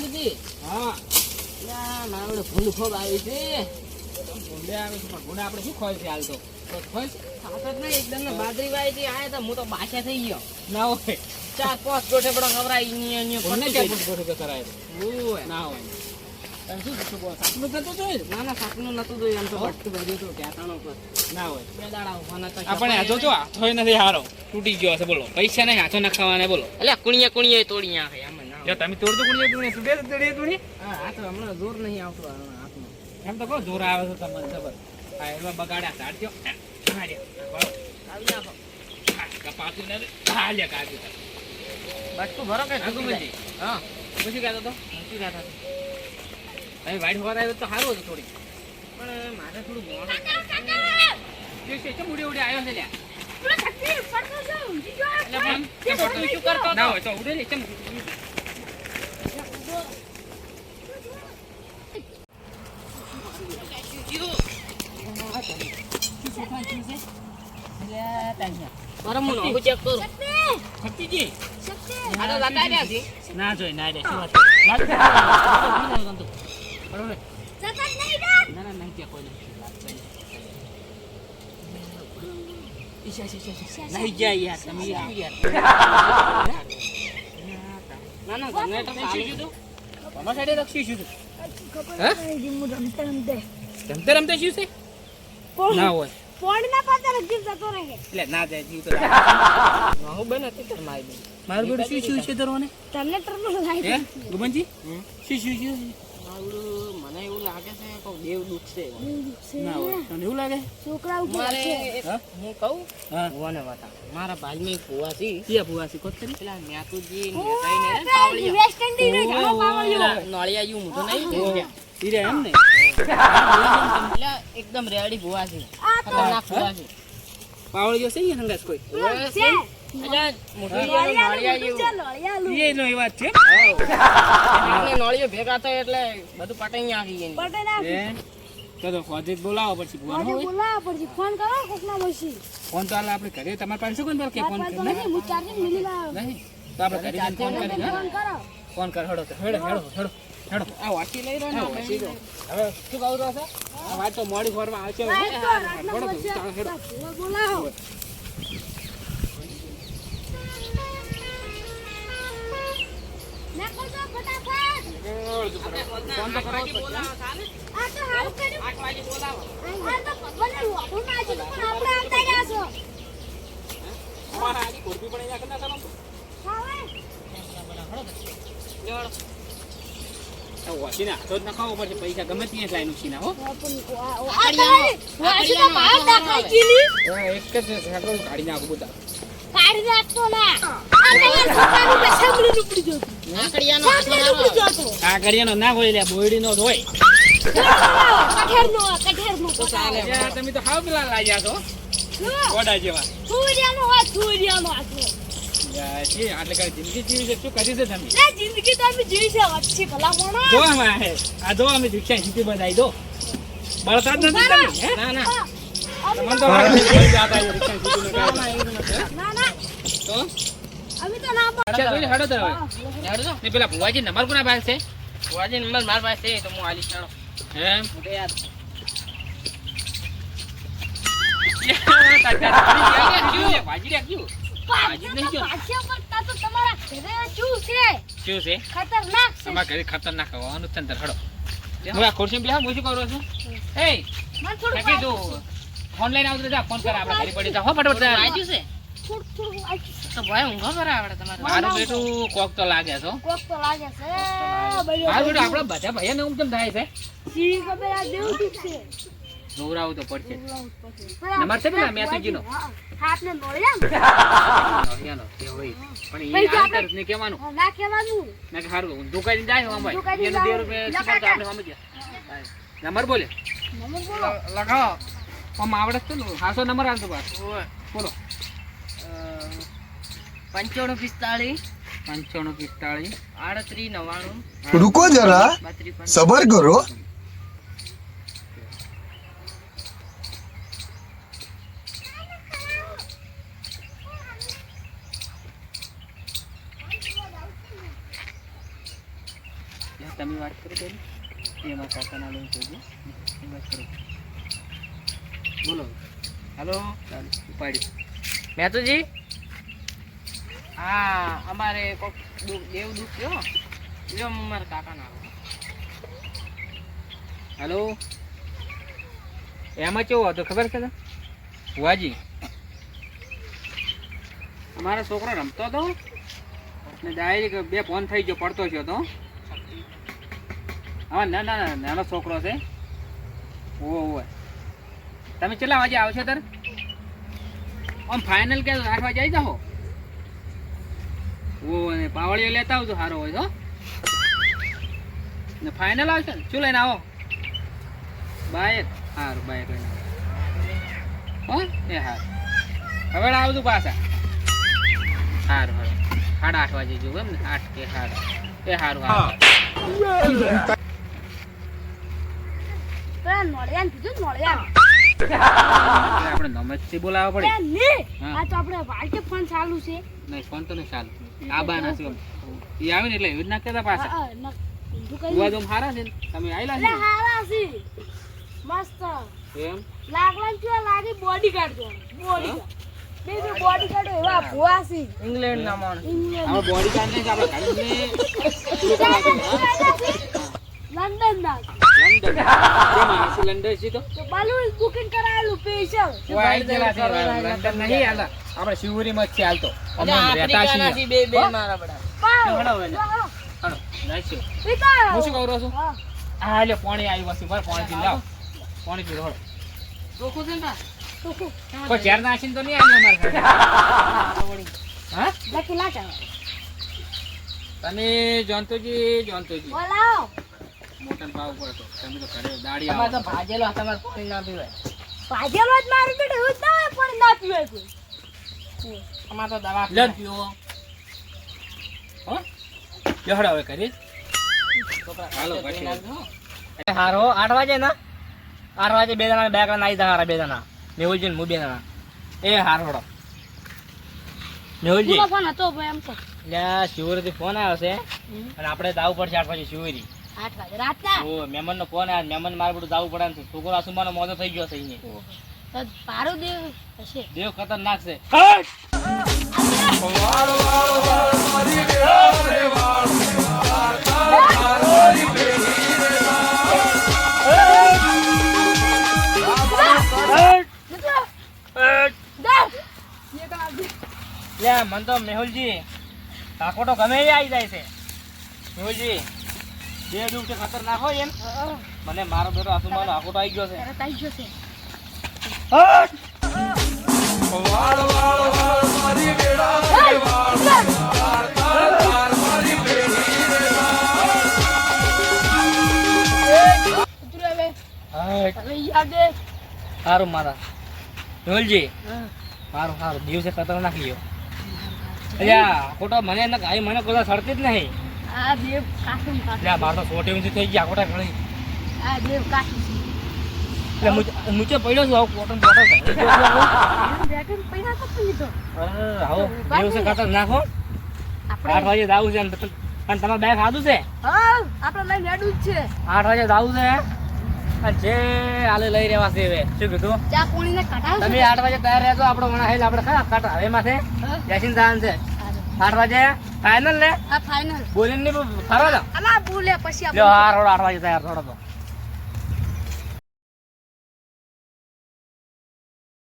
બાપુજી હા મારે ભૂલ ખૂબ આવી છે. ભૂંડે આવે છે પણ ભૂંડે આપણે શું ખોય છે હાલ તો ખોય છે ખાતર નહીં એકદમ ને બાજરી વાઈ હતી આયા તો હું તો બાછા થઈ ગયો. ના હોય 4-5 ગોઠે પણ ખવરાઈ ની ભૂંડને ક્યાં ગોઠે કરાય ઓય ના હોય તને શું શું બોલ સાચું નતું જોયું ના સાકનું નતું જોયું એમ તો બટકું ભર્યું હતું ઢેકાણો પર ના હોય 2 દાડા ઉભાના તો આપણે હાથો જો હાથો નથી હારો તૂટી ગયો છે બોલો પૈસા નહીં હાથો નખાવાને બોલો એટલે કુણીએ તોડી આ હે આમાં ના જો તમે તોડતો કુણી તું તૂટે તોડી તું હા તો હમણાં જોર નહીં આવતું હાથમાં. એમ તો કહો જોર આવે છે તમને ખબર આ એમાં બગાડ્યા કાઢજો કાઢી નાખો કપાતું ને હાલ્યા કાઢ્યું બટકું ભરો કે નાગુમજી હા પછી કહેતો તો નથી રહેતા હવે વાઈટ હોર આવ્યો તો સારું હતું થોડી પણ મારે થોડું મોડું કેમ ઉડી ઉડી આવ્યો છે લ્યા એટલે પણ શું કરતો ના હોય તો ઉડે લે કેમ બરાબર હું નોખું ચેક કરું. શક્તિજી આ તો લગાડ્યા છે. ના જોઈ ના રે શું વાત બરોબર ના ના નહીં ક્યાં કોઈ નહીં ગયા યાર તમે યાર ના ગમે તો શું ચાલુ. તું તમારા સાઈડે રક્ષી શું રમતે રમતે શું છે ના હોય એટલે ના જાય જીવ તો હું બને તે મારી દે. મારું બેટું શું છે ધરવાને હે ગુમનજી શું મારું મને એવું લાગે છે કે દેવ દુખશે. ના હોય તને એવું લાગે મારે હા? હું કહું હા ભુવાને બતા મારા ભાઈમાં એક ભુવા છે કિયા ભુવા છે કોત કરી પેલા નેતુજી નળિયા મોટો નહીં ઈરે એમ ને એટલે એકદમ રેડી ભુવા છે ખતરનાક ભુવા છે. પાવળિયો છે ને સંગાસ કોઈ એટલે મોટું નળિયા જેવું. એ નો એ વાત છે એટલે નળિયો ભેગા થાય એટલે બધું પટાઈ આવી જાય. એ તો ફોજી બોલાવો પછી ભુવા નો હોય ફોન તો હાલ આપણે ઘરે તમારે પાસે શું કોણ કે ફોન કરે નહીં તો આપણે ઘરે જઈને ફોન કરી ફોન કર હેડો હેડો આ વાટી લઈ રહ્યો ને આપણે. હવે શું કહું છો આ વાત તો મોડી ફોરમાં આવશે હેડો ફોન તો કરો પછી બોલાવો ચાલે? 8 વાગે બોલાવો. અમારા આજી કોરબી પણ અહીંયા કરના ચાલો લેવડો. તો વાસીને હાથો જ નખાવો પડશે પૈસા ગમે ત્યાં લાઈન ઉછીના હો એક જ હેડો કાઢી નાખું બધા આકડિયાનો હાથ મારો. આ કરિયાનો ના હોય લે બોયડીનો જ હોય તો ચાલે. યાર તમે તો હાવ પેલા લાગ્યા છો ગોડા જેવા યાર છે આટલે કઈ જિંદગી જીવી છે શું કરી છે તમે જો આમાં હે આ જો અમે દીક્ષા જીતી બધાઈ દો બળતા જ નથી તમે હે ના ના તમને તો વાળી જાતા હે દીક્ષા જીતીને કાઢે તો હેડો તો હવે લેવડો તો. ને પેલા ભુવાજી નંબર કોના પાસે છે ભુવાજી નંબર મારા પાસે છે તો હું આલી ચાલો. હે હું તો યાદ વાજી રાખ્યું શું છે તમારા ઘરે ખતરનાક હવાનું ચંદર હડો હું આ ખુરશી બેહા હું શું કરું છું એ નકી જો ઓનલાઈન આવતો જા ફોન કર આપણે ઘરે પડી જા હો ફટાફટ વાજ્યું છે તો ભાઈ ઊંઘો બરાબર તમારે. મારું બેટું કોક તો લાગે છે હો. મારું બેટું આપણા બધા ભાઈઓને ઊંઘ કેમ થાય છે જોવરાવું તો પડશે નંબર છે પેલા મેસેજીનો નોરિયાનો તે હોય પણ એ આંતર ને કહેવાનું ના કે હારું ઊંધું કરીને જાય હમ ભાઈ એનો 2 રૂપિયા શું કરતા આપણે સમજ્યા નંબર બોલે લગાવો. આમ આવડે છે ને હાસો નંબર આલતો બાર બોલો 9545 9545 3899 रुको जरा 32 सबर करो યા તમે વાત કરો બેન એમાં કાકાના લઈને જોજો વાત કરો બોલો હાલો ચાલો ઉપાડી મેતુજી હા અમારે કોક દેવ દુઃખ થયો જો મારા કાકા ના હાલો એમાં કેવું હતું ખબર છે ને ભુવાજી અમારો છોકરો રમતો હતો ને ડાયરેક્ટ બે ફોન થઈ ગયો પડતો થયો તો હા ના ના ના નાનો છોકરો છે ઓવે તમે કેટલા વાગે આવશો તાર આમ ફાઇનલ કે 8 વાગે આવી જાઓ ઓવે પાવળીઓ લેતા આવજો સારો હોય તો ને ફાઇનલ આવશે ને શું લઈને આવો બાઈક સારું બાઈક લઈને હો એ હાર હવે આવજો પાછા સારું સારું 8:30 વાગે જોવું એમ ને 8 કે 8 એ સારું સારું આપણે નમસ્તે બોલાવવા પડે આ તો આપણે વાળકે ફોન ચાલુ છે નહીં ફોન તો નહીં ચાલુ આ બા ના છે એ આવે ને એટલે એવી જ ના કહેતા પાછા બુઆ તો હારા છે ને તમે આયલા એટલે છો હારા છે મસ્ત એમ લાગવાનું કેવા લાગે બોડીગાર્ડ જો બોડીગાર્ડ બે બોડીગાર્ડ એવા ભુવા છે ઇંગ્લેન્ડ ના માણસ આપણે બોડી કાર્ડ ને આપણે લંડન ના લંડન કેમાં છે લંડન છે તો બાલું બુકિંગ કરાયેલું સ્પેશિયલ વાઈ ગયેલા છે લંડન નહીં હાલતા આપણે શિવરી માં છે હાલતો અમે રહેતા આફ્રિકાના છીએ છે બે મારા બડા હડો નાખ્યો હું શું કહું છું હા એટલે પાણી આવ્યું હશે મારે પાણી પી લાવ પાણી પી હળો ચોખ્ખું છે ને કોઈ ઝેર નાખીને તો નહીં આવ્યું અમારે હા લકી લાચા તમે જોનતોજી બોલાવો મોટન પાવ પડતો તમે તો ઘરે દાડી તમારે તો આવો ભાજેલો તમારે પાણી ના પીવાય ભાજેલો જ મારી બેટે હું જ ના પણ ના પીવાય કોઈ અમારે તો દવા લન પીવો હો જહડા હવે કરી હાલો પછી હારો 8 વાગે ના 8 વાગે બે જણા બે કરા નાઈ દા બે જણા મેહુલજી ને હું બે જણા એ હારોડો મેહુલજી ફોન હતો ભાઈ એમ તો લ્યા શિવરીથી ફોન આવ્યો છે અને આપણે જવું પડશે 8 વાગે શિવરી 8 વાગે રાતના ઓ મહેમાન નો ફોન આવ્યો મહેમાન મારે બધું જવું પડે ને છોકરો આસુમાનો મોજો થઈ ગયો છે અહીંયા તો પારો દેવ હશે દેવ ખતરનાક છે લ્યા મન તો મેહુલજી કાકો તો ગમે એ આવી જાય છે મેહુલજી બે દુઃખ ખતરનાક હોય એમ મને મારો બેટો આસુમાનો આખો આવી ગયો છે તાઈ ગયો છે સારું મારા મેહુલજી સારું સારું દિવસે ખતરનાક ગયો અલ્યા ખોટો મને મને કોઈ સડતી જ નહીં આ દેવ કાઠું લ્યા મારે તો સોટી ઊંચી થઈ ગયા ખોટા ઘણી આ દેવ કાઠું એટલે મૂચે પડ્યો છું આવું કોટન બોટલ બેટન પૈસા તો લીધો આવો દિવસે ખતરનાક હો આપણે 8 વાગે જાવું છે અને તમારે બેગ ખાધું છે હા આપણે લઈને હેડું જ છે 8 વાગે જાવું છે અને જે હાલે લઈ રહેવા છે હવે શું કીધું ચા પોણીને કટાવ તમે 8 વાગે તૈયાર રહેજો આપણે વણા હેલ આપણે ખરા કાટ હવે માથે જયસિંહ દાન છે 8 વાગે ફાઇનલ ને આ ફાઇનલ બોલીને ફરવા દો અલા બોલે પછી લ્યો હાર 8 વાગે તૈયાર થોડો તો